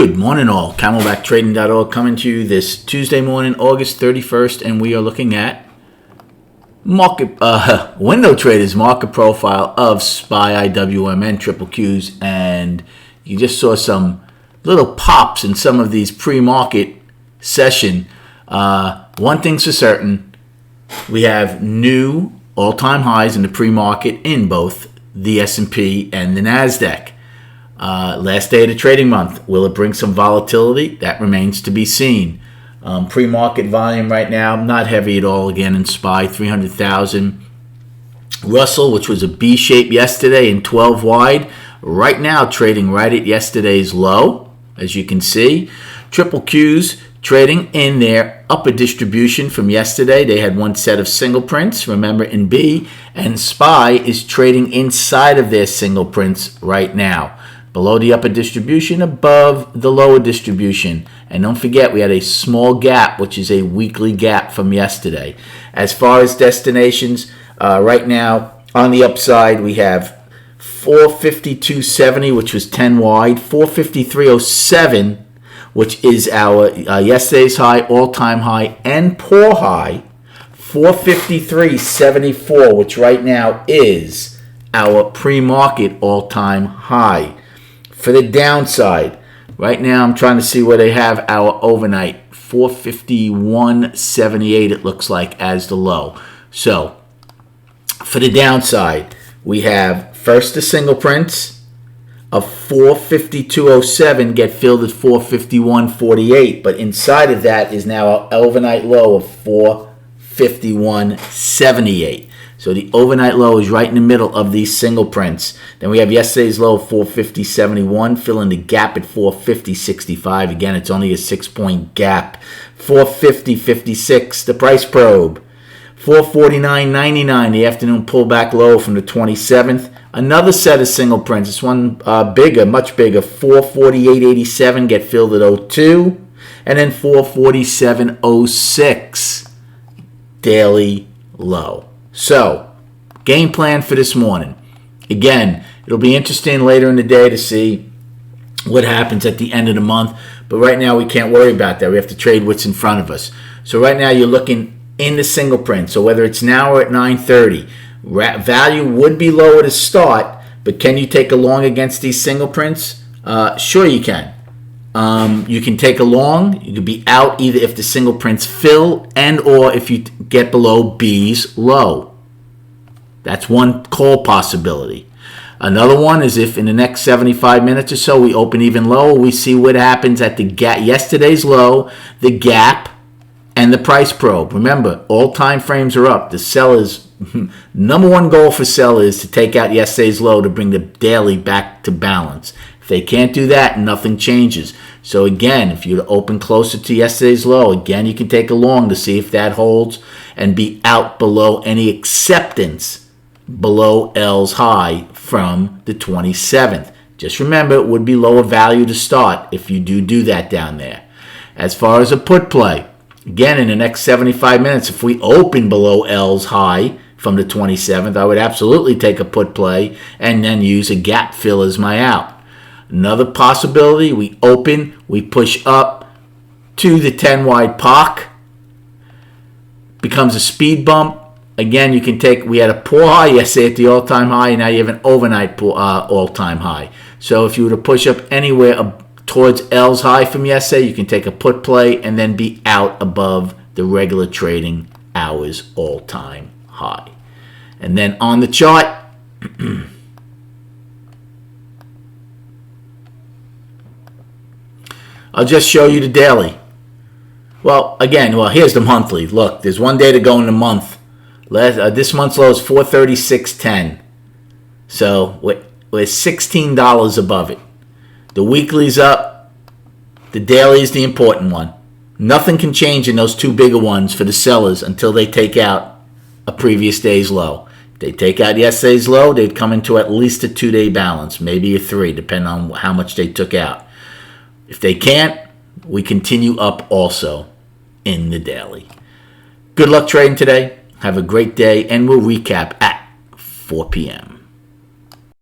Good morning all. CamelbackTrading.org coming to you this Tuesday morning, August 31st, and we are looking at market window traders market profile of SPY, IWMN, triple Qs, and you just saw some little pops in some of these pre-market session. One thing's for certain, we have new all-time highs in the pre-market in both the S&P and the NASDAQ. Last day of the trading month. Will it bring some volatility? That remains to be seen. Pre-market volume right now, not heavy at all. Again, in SPY, 300,000. Russell, which was a B shape yesterday in 12 wide, right now trading right at yesterday's low, as you can see. Triple Qs trading in their upper distribution from yesterday. They had one set of single prints, remember, in B, and SPY is trading inside of their single prints right now. Below the upper distribution, above the lower distribution. And don't forget, we had a small gap, which is a weekly gap from yesterday. As far as destinations, right now on the upside, we have 452.70, which was 10 wide, 453.07, which is our yesterday's high, all-time high, and poor high, 453.74, which right now is our pre-market all-time high. For the downside, right now I'm trying to see where they have our overnight, 451.78 it looks like as the low. So for the downside, we have first the single prints of 452.07 get filled at 451.48, but inside of that is now our overnight low of 451.78. So the overnight low is right in the middle of these single prints. Then we have yesterday's low of 450.71, filling the gap at 450.65. Again, it's only a 6-point gap. 450.56, the price probe. 449.99, the afternoon pullback low from the 27th. Another set of single prints. This one bigger, much bigger. 448.87, get filled at 02. And then 447.06, daily low. So, game plan for this morning. Again, it'll be interesting later in the day to see what happens at the end of the month. But right now, we can't worry about that. We have to trade what's in front of us. So right now, you're looking in the single print. So whether it's now or at 9:30, value would be lower to start. But can you take a long against these single prints? Sure you can. You can take a long. You could be out either if the single prints fill and or if you get below B's low. That's one call possibility. Another one is if in the next 75 minutes or so we open even lower, we see what happens at the gap, yesterday's low, the gap, and the price probe. Remember, all time frames are up. The seller's number one goal for sellers is to take out yesterday's low to bring the daily back to balance. If they can't do that, nothing changes. So again, if you open closer to yesterday's low, again, you can take a long to see if that holds and be out below any acceptance below L's high from the 27th. Just remember, it would be lower value to start if you do that down there. As far as a put play, again, in the next 75 minutes, if we open below L's high from the 27th, I would absolutely take a put play and then use a gap fill as my out. Another possibility, we open, we push up to the 10 wide POC, becomes a speed bump. Again, you can take, we had a poor high yesterday at the all-time high, and now you have an overnight all-time high. So if you were to push up anywhere towards L's high from yesterday, you can take a put play and then be out above the regular trading hours all-time high. And then on the chart, I'll just show you the daily. Well, again, here's the monthly. Look, there's one day to go in the month. This month's low is 436.10. So we're $16 above it. The weekly's up. The daily is the important one. Nothing can change in those two bigger ones for the sellers until they take out a previous day's low. If they take out yesterday's low, they'd come into at least a 2-day balance, maybe a 3, depending on how much they took out. If they can't, we continue up also in the daily. Good luck trading today. Have a great day, and we'll recap at 4 p.m.